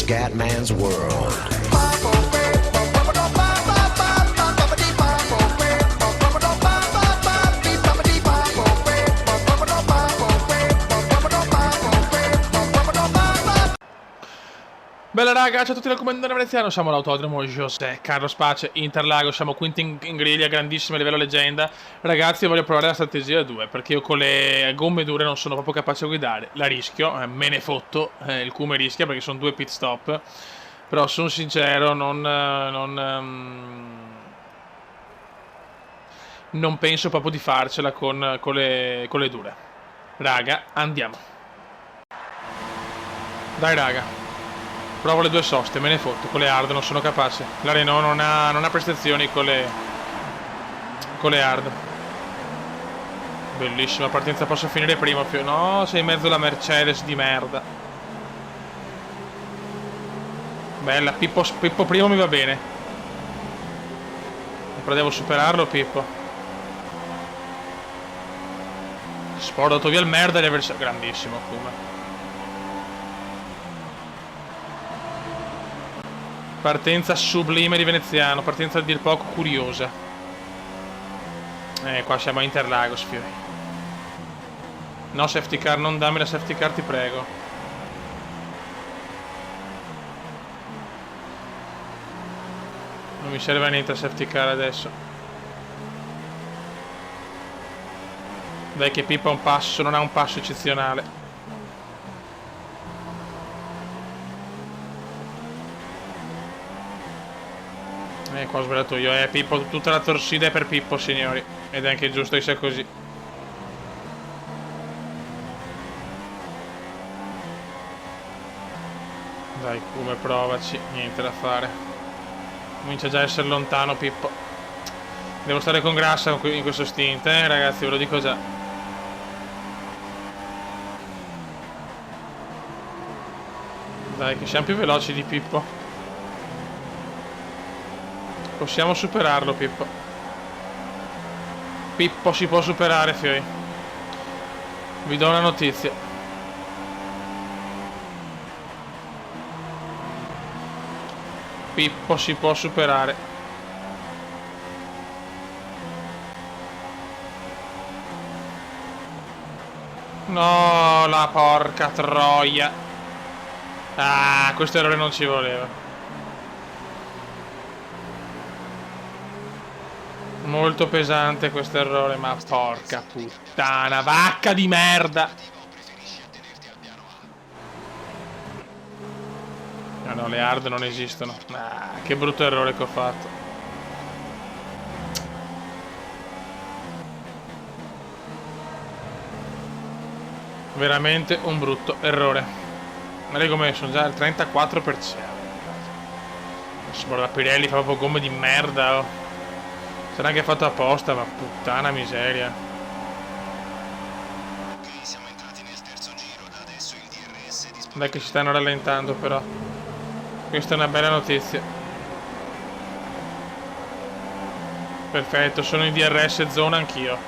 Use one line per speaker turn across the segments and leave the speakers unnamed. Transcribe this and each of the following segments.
Scatman's World.
Bella raga, ciao a tutti dal comandante veneziano, siamo all'autodromo José Carlos Pace, Interlagos, siamo quinti in griglia, grandissimo livello leggenda. Ragazzi, voglio provare la strategia 2, perché io con le gomme dure non sono proprio capace a guidare. La rischio, me ne fotto, il Cume rischia perché sono 2 pit stop. Però sono sincero, non penso proprio di farcela con le dure. Raga, andiamo. Dai raga. Provo le due soste, me ne fotto, con le hard non sono capace. La Renault non ha prestazioni con le hard. Bellissima partenza, posso finire prima più. No, sei in mezzo alla Mercedes di merda. Bella, Pippo primo mi va bene. Però devo superarlo, Pippo. Sporto via il merda e avversario. Grandissimo, Kuma. Partenza sublime di veneziano, partenza a dir poco curiosa. Qua siamo a Interlagos, fiori. No safety car, non dammi la safety car, ti prego. Non mi serve a niente la safety car adesso. Dai che Pippo ha un passo, non ha un passo eccezionale. Qua ho sbagliato io, Pippo, tutta la torsida è per Pippo, signori. Ed è anche giusto che sia così. Dai, come provaci, niente da fare. Comincia già a essere lontano, Pippo. Devo stare con grassa in questo stint, ragazzi, ve lo dico già. Dai, che siamo più veloci di Pippo. Possiamo superarlo, Pippo. Pippo si può superare, fioi. Vi do una notizia. Pippo si può superare. No, la porca troia. Ah, questo errore non ci voleva. Molto pesante questo errore, ma porca puttana, vacca di merda! No, le hard non esistono. Ah, che brutto errore che ho fatto. Veramente un brutto errore. Ma le gomme sono già al 34%. La Pirelli fa proprio gomme di merda, oh. Sarà anche fatto apposta, ma puttana miseria. Dai che ci stanno rallentando però. Questa è una bella notizia. Perfetto, sono in DRS zona anch'io.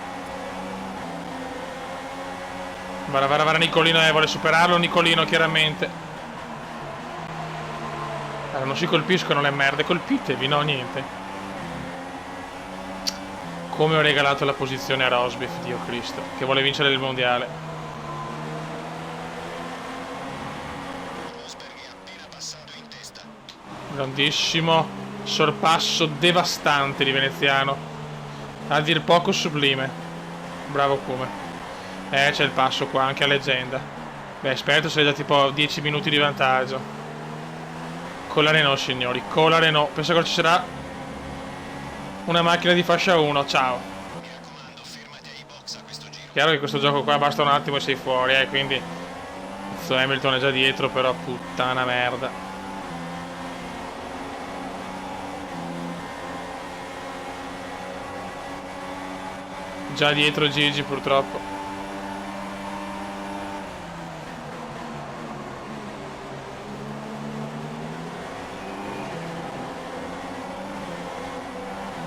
Vara Nicolino, vuole superarlo Nicolino chiaramente. Allora, non si colpiscono le merde, colpitevi, no niente. Come ho regalato la posizione a Rosberg, Dio Cristo, che vuole vincere il mondiale. Grandissimo sorpasso devastante di veneziano. A dir poco sublime. Bravo Come. C'è il passo qua, anche a leggenda. Beh, esperto sei già tipo 10 minuti di vantaggio. Con la Renault, signori, con la Renault. Penso che ci sarà una macchina di fascia 1, ciao. Chiaro che questo gioco qua basta un attimo e sei fuori, quindi Hamilton è già dietro, però puttana merda. Già dietro Gigi purtroppo.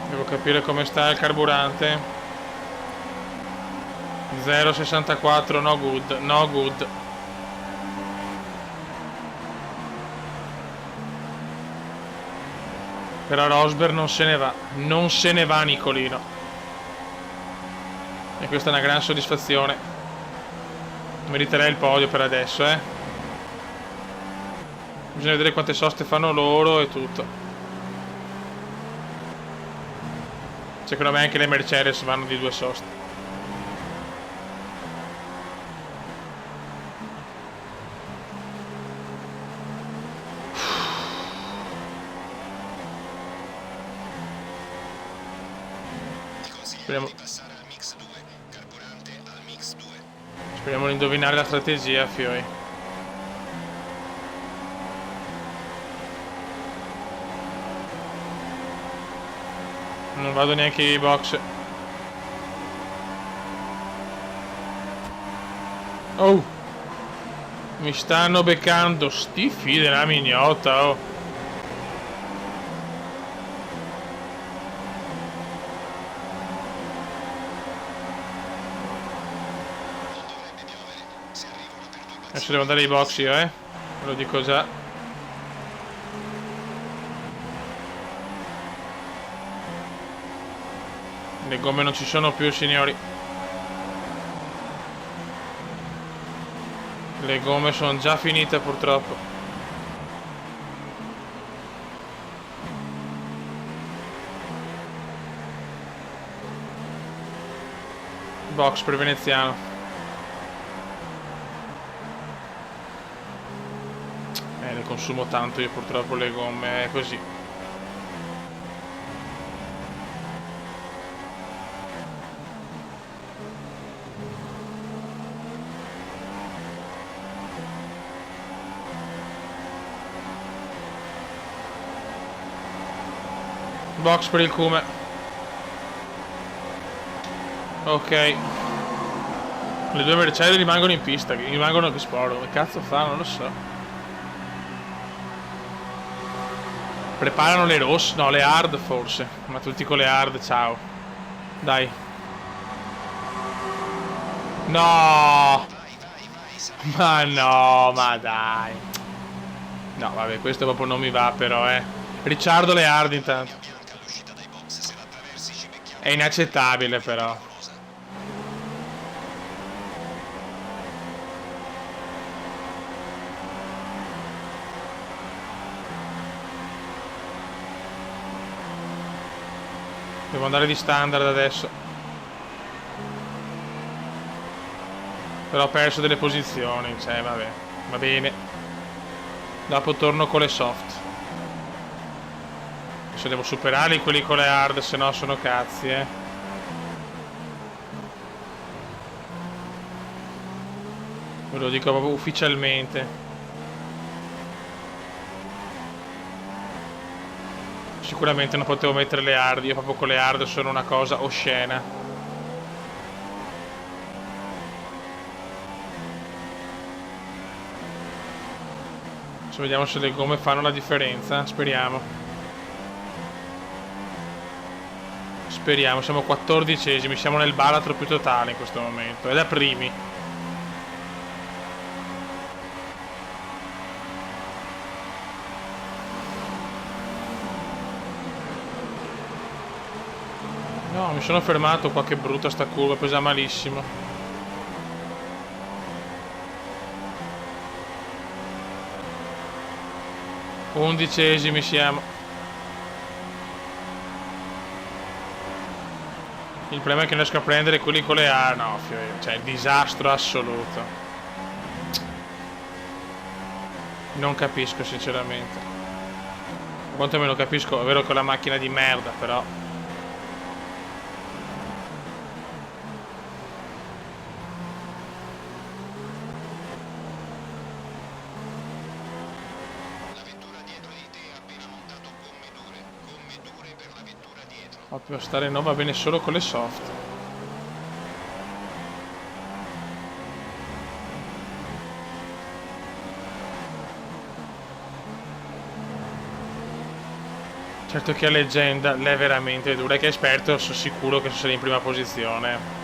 Devo capire come sta il carburante. 0,64, no good, no good. Però Rosberg non se ne va. Non se ne va Nicolino. E questa è una gran soddisfazione. Meriterei il podio per adesso, eh. Bisogna vedere quante soste fanno loro e tutto. Secondo me anche le Mercedes vanno di 2 soste. Speriamo di indovinare la strategia, Fioi. Non vado neanche ai box. Oh! Mi stanno beccando sti figli della mignotta, oh! Adesso devo andare ai box io, ve lo dico già. Le gomme non ci sono più, signori. Le gomme sono già finite, purtroppo. Box per veneziano. Le consumo tanto io purtroppo le gomme, è così. Box per il Cume. Ok. Le 2 Mercedes rimangono in pista, rimangono che sporo. Che cazzo fa? Non lo so. Preparano le rosse, no, le hard forse. Ma tutti con le hard, ciao. Dai. No! Ma no, ma dai. No, vabbè, questo proprio non mi va però, Ricciardo le hard intanto. È inaccettabile però. Devo andare di standard adesso. Però ho perso delle posizioni, cioè vabbè. Va bene. Dopo torno con le soft. Adesso devo superarli quelli con le hard, se no sono cazzi, Ve lo dico proprio ufficialmente. Sicuramente non potevo mettere le hard, io proprio con le hard sono una cosa oscena. Adesso vediamo se le gomme fanno la differenza, speriamo. Speriamo, siamo 14esimi, siamo nel baratro più totale in questo momento, è da primi. No, mi sono fermato qua, che brutta sta curva, pesa malissimo. Undicesimi siamo. Il problema è che non riesco a prendere quelli con le A. No, cioè, disastro assoluto. Non capisco sinceramente. Quantomeno capisco, è vero che ho la macchina di merda, però. Proprio stare no, va bene solo con le soft. Certo che a leggenda l'è veramente dura, che è esperto, sono sicuro che sono in prima posizione.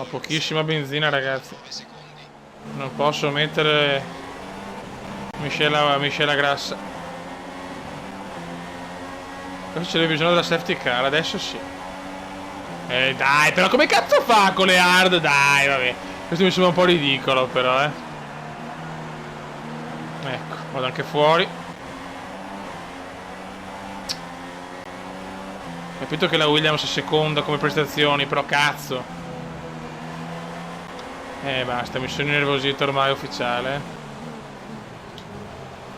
Ho pochissima benzina, ragazzi. Non posso mettere miscela grassa. Adesso c'è bisogno della safety car, adesso sì. Dai, però come cazzo fa con le hard? Dai, vabbè. Questo mi sembra un po' ridicolo, però, Ecco, vado anche fuori. Capito che la Williams è seconda come prestazioni, però cazzo. Basta, mi sono innervosito ormai ufficiale.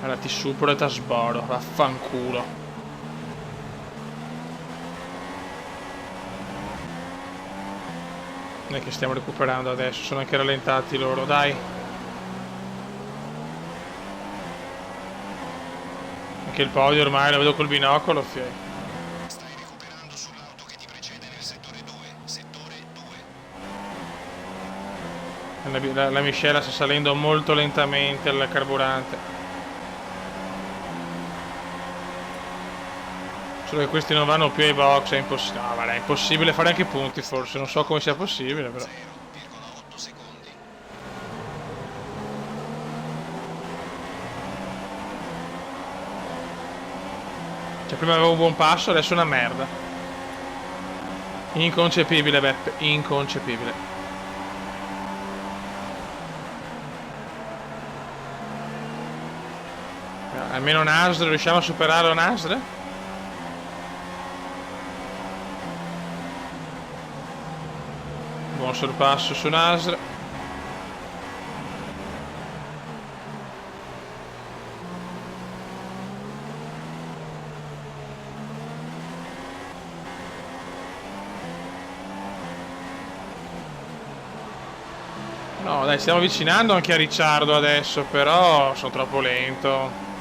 Allora ti supero e ti sboro, vaffanculo. Non è che stiamo recuperando adesso, sono anche rallentati loro, dai. Anche il podio ormai lo vedo col binocolo, fioi.
Stai recuperando sull'auto che ti precede nel settore 2. Settore 2.
La miscela sta salendo molto lentamente al carburante. Solo che questi non vanno più ai box, è impossibile. No, guarda, è impossibile fare anche punti forse, non so come sia possibile, però.
0,8 secondi.
Cioè prima avevo un buon passo, adesso è una merda. Inconcepibile, Beppe, inconcepibile. Almeno Nasr, riusciamo a superare Nasr? Buon sorpasso su Nasr. No, dai, stiamo avvicinando anche a Ricciardo adesso, però sono troppo lento.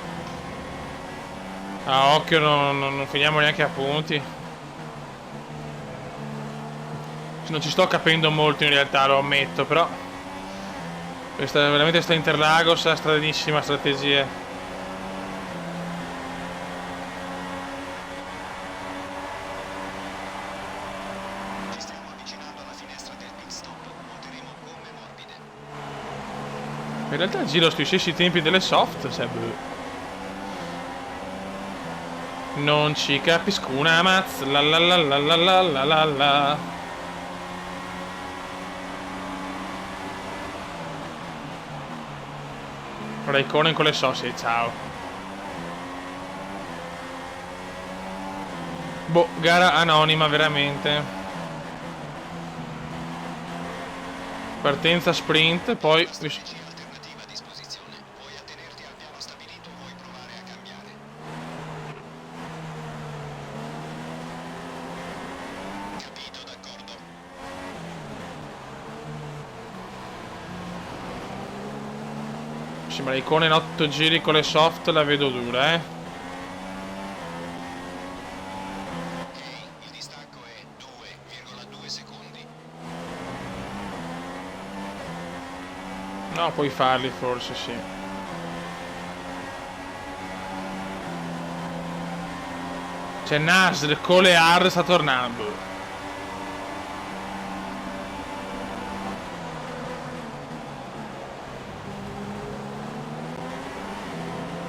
A occhio non finiamo neanche a punti. Non ci sto capendo molto in realtà, lo ammetto, però veramente sta Interlagos ha stranissima strategia.
Ci stiamo avvicinando alla finestra del pit stop. Monteremo gomme morbide.
In realtà giro sui stessi tempi delle soft, cioè non ci capisco una mazza, la la la la la la la la la. Raikkonen con le sosie, ciao. Boh, gara anonima veramente. Partenza sprint, poi...
Strategia alternativa a disposizione. Vuoi attenerti al piano stabilito o vuoi provare a cambiare? Capito, d'accordo.
Sì, ma Raikkonen in 8 giri con le soft la vedo dura,
Ok, il distacco è 2,2 secondi.
No, puoi farli forse, sì. C'è Nasr con le hard sta tornando.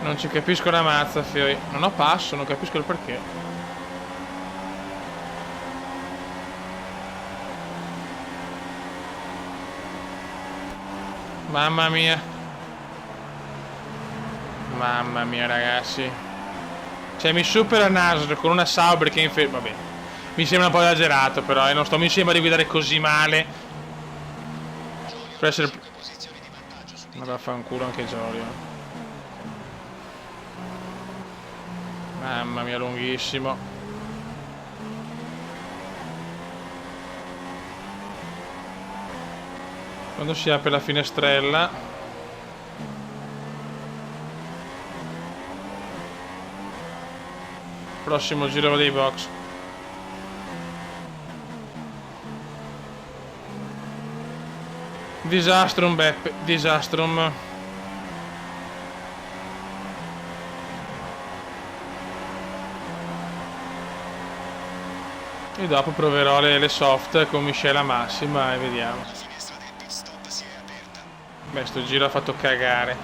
Non ci capisco una mazza, fioi. Non ho passo, non capisco il perché. Mamma mia. Mamma mia, ragazzi. Cioè, mi supera Nasr con una Sauber che vabbè. Mi sembra un po' esagerato, però, non sto... Mi sembra di guidare così male. Per essere...
Posizioni di vantaggio su di
Ma
te.
vaffanculo anche Giorgio. Mamma mia, lunghissimo. Quando si apre la finestrella. Prossimo giro dei box. Disastrum, Beppe, disastrum. E dopo proverò le soft con miscela massima e vediamo.
La finestra del pit stop si è aperta.
Beh, sto giro ha fatto cagare.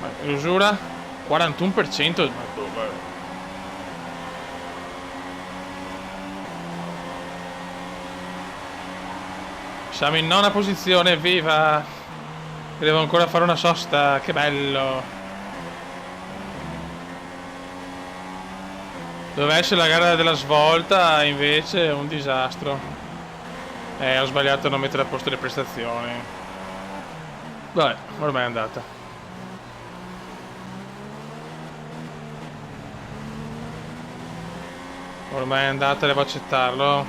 Ma l'usura? 41%? Ma dove? Siamo in nona posizione, viva! Devo ancora fare una sosta, che bello! Doveva essere la gara della svolta, invece è un disastro. Ho sbagliato a non mettere a posto le prestazioni. Vabbè, ormai è andata. Ormai è andata, devo accettarlo.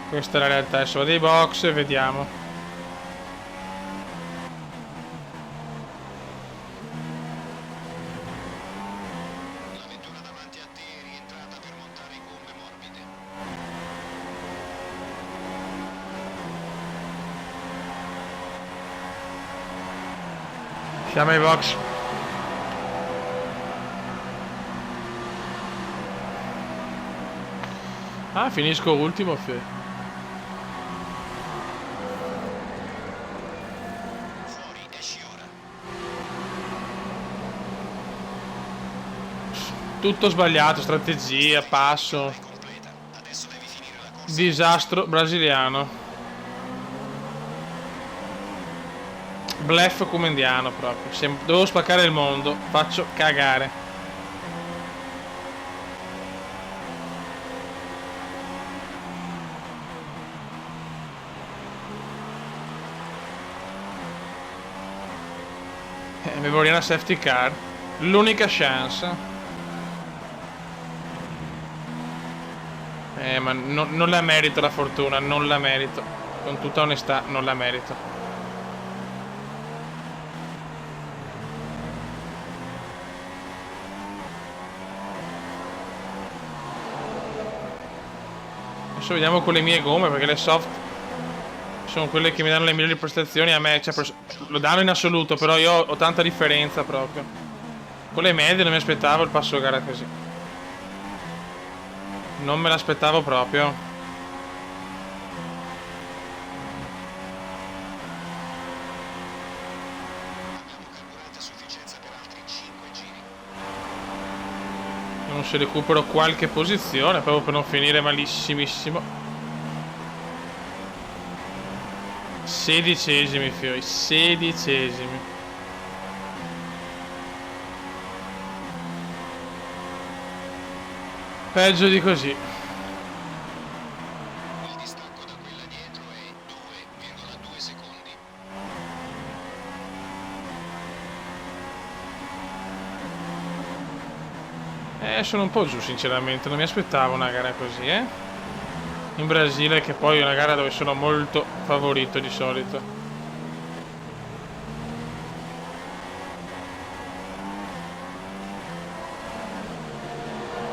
Questa è la realtà adesso dei box e vediamo.
La vettura davanti a te è rientrata per montare gomme morbide.
Siamo ai box. Ah, finisco ultimo,
Fuori, esci ora.
Tutto sbagliato, strategia, passo.
È completa. Adesso devi finire la corsa.
Disastro brasiliano. Bluff comendiano proprio. Devo spaccare il mondo. Faccio cagare. Avevo una safety car. L'unica chance. Ma non la merito la fortuna. Non la merito. Con tutta onestà, non la merito. Adesso vediamo con le mie gomme, perché le soft sono quelle che mi danno le migliori prestazioni. A me, cioè, lo danno in assoluto, però io ho tanta differenza proprio. Con le medie non mi aspettavo il passo gara così. Non me l'aspettavo proprio.
Abbiamo carburante a sufficienza per altri 5 giri.
Non si recupero qualche posizione proprio per non finire malissimissimo. 16esimi, fioi, 16esimi. Peggio di così.
Il distacco da quella dietro è 2,2 secondi.
Sono un po' giù sinceramente, non mi aspettavo una gara così, in Brasile, che poi è una gara dove sono molto favorito di solito.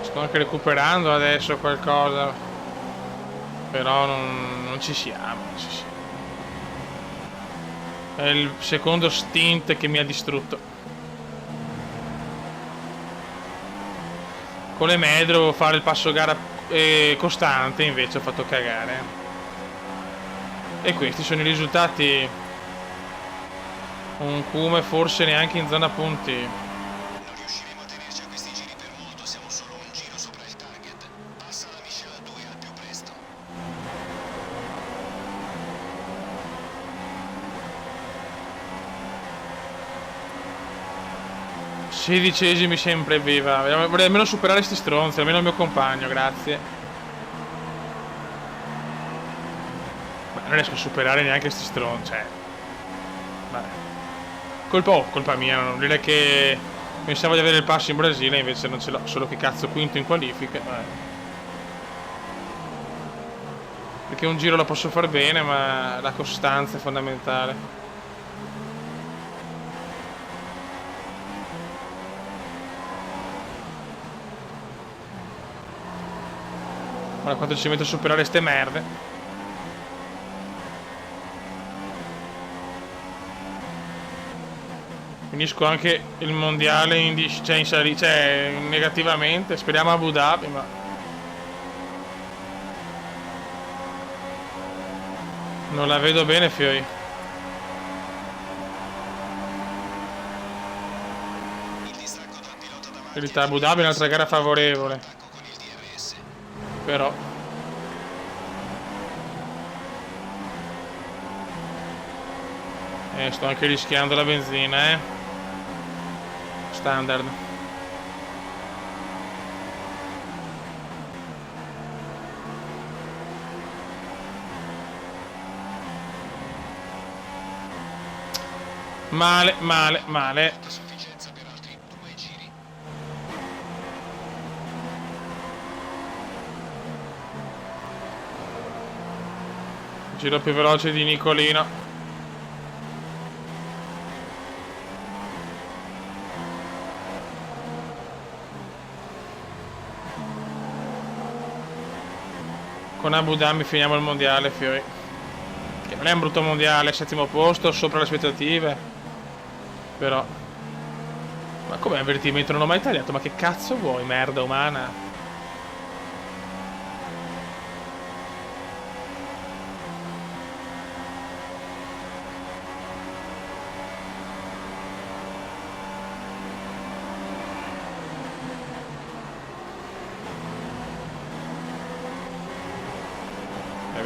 Sto anche recuperando adesso qualcosa, però non ci siamo, non ci siamo. È il secondo stint che mi ha distrutto. Con le medie dovevo fare il passo gara costante, invece ho fatto cagare. E questi sono i risultati. Un Cume forse neanche in zona punti.
Non riusciremo a tenerci a questi giri per molto, siamo solo un giro sopra il target. Passa la miscela 2 al più presto.
16esimi sempre, viva. Vorrei almeno superare sti stronzi, almeno il mio compagno, grazie. Ma non riesco a superare neanche sti stronzi, cioè. Vabbè. Colpa mia, non dire che pensavo di avere il passo in Brasile, invece non ce l'ho, solo che cazzo quinto in qualifiche. Vabbè. Perché un giro lo posso far bene, ma la costanza è fondamentale. Guarda quanto ci metto a superare ste merde. Finisco anche il mondiale cioè negativamente. Speriamo a Abu Dhabi, ma non la vedo bene, Fiori.
Il distacco dal pilota
In
davanti.
realtà Abu Dhabi è un'altra gara favorevole.
Attacco con il DRS.
Però sto anche rischiando la benzina, standard. Male, male, male.
Sufficienza per altri 2 giri.
Giro più veloce di Nicolino. Con Abu Dhabi finiamo il mondiale, Fiori. Che non è un brutto mondiale, 7° posto, sopra le aspettative. Però. Ma com'è avvertimento? Non ho mai tagliato, ma che cazzo vuoi, merda umana?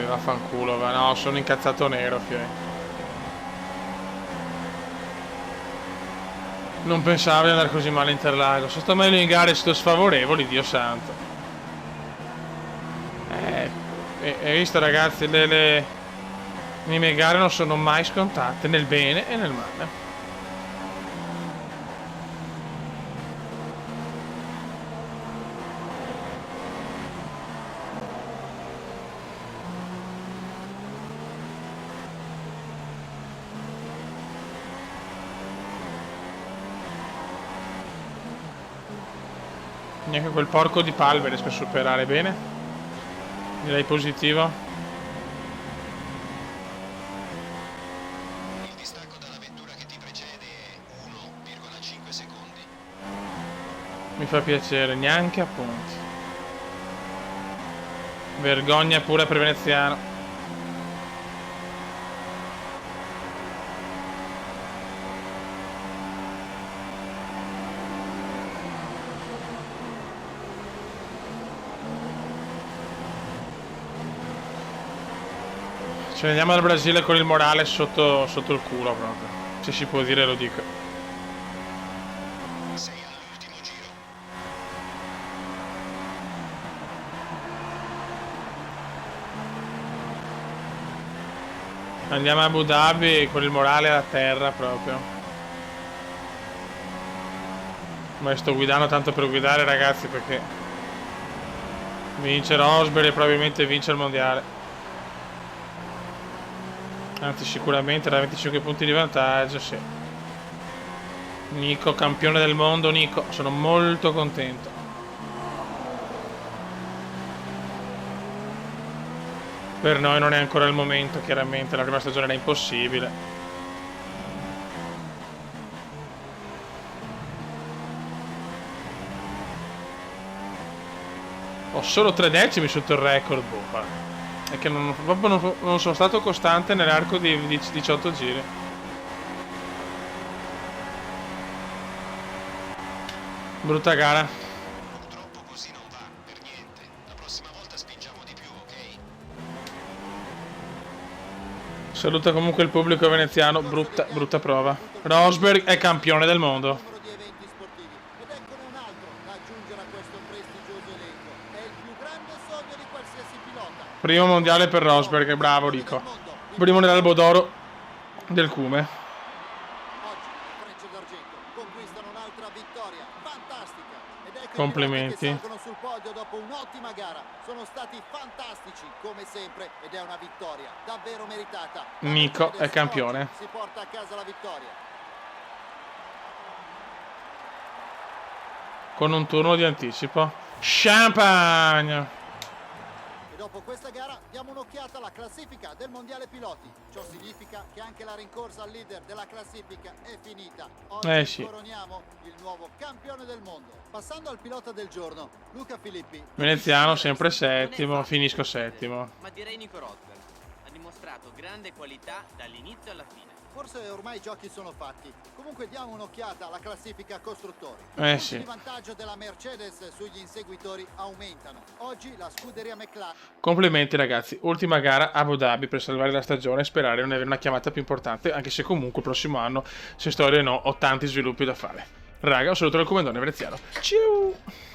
Vaffanculo, va. No, sono incazzato nero, Fiori. Non pensavo di andare così male a Interlagos. Sto meglio in gare sto sfavorevoli, Dio santo. Hai visto, ragazzi, le mie gare non sono mai scontate, nel bene e nel male. Neanche quel porco di Palve riesco a superare bene. Direi positivo.
Il distacco dalla vettura che ti precede è 1,5 secondi.
Mi fa piacere, neanche a punti. Vergogna pure per Veneziano. Ce ne andiamo dal Brasile con il morale sotto il culo proprio. Se si può dire, lo dico.
Sei all'ultimo giro.
Andiamo a Abu Dhabi con il morale a terra proprio. Ma sto guidando tanto per guidare, ragazzi, perché vince Rosberg e probabilmente vince il mondiale. Anzi, sicuramente da 25 punti di vantaggio, sì. Nico, campione del mondo, Nico. Sono molto contento. Per noi non è ancora il momento, chiaramente. La prima stagione era impossibile. Ho solo 3 decimi sotto il record, boh. È che proprio non sono stato costante nell'arco di 18 giri. Brutta gara.
Purtroppo così non va, per niente. La prossima volta spingiamo di più, ok?
Saluta comunque il pubblico veneziano. Brutta prova. Rosberg è campione del mondo.
Di eventi sportivi ed eccone un altro da aggiungere a questo prestigioso elenco. È il più grande sogno di qualsiasi pilota.
Primo mondiale per Rosberg, bravo Rico. Primo nell'albo d'oro del Cume.
Oggi le Frecce d'Argento conquistano un'altra vittoria fantastica ed ecco
Complimenti.
i piloti che salgono sul podio dopo un'ottima gara. Sono stati fantastici come sempre ed è una vittoria davvero meritata.
Nico è campione.
Si porta a casa la vittoria.
Con un turno di anticipo. Champagne!
dopo questa gara diamo un'occhiata alla classifica del mondiale piloti. Ciò significa che anche la rincorsa al leader della classifica è finita. Oggi
Sì.
coroniamo il nuovo campione del mondo. Passando al pilota del giorno, Luca Filippi.
Veneziano sempre
Non è
settimo,
facile
finisco
vincere,
settimo.
Ma direi Nico Rosberg. Ha dimostrato grande qualità dall'inizio alla fine.
Forse ormai i giochi sono fatti. Comunque diamo un'occhiata alla classifica costruttori. I
Eh
punti
sì.
di vantaggio della Mercedes sugli inseguitori aumentano. Oggi la scuderia McLaren.
Complimenti ragazzi, ultima gara a Abu Dhabi per salvare la stagione e sperare di non avere una chiamata più importante, anche se comunque il prossimo anno, se storia o no, ho tanti sviluppi da fare. Raga, un saluto dal comandante veneziano. Ciao!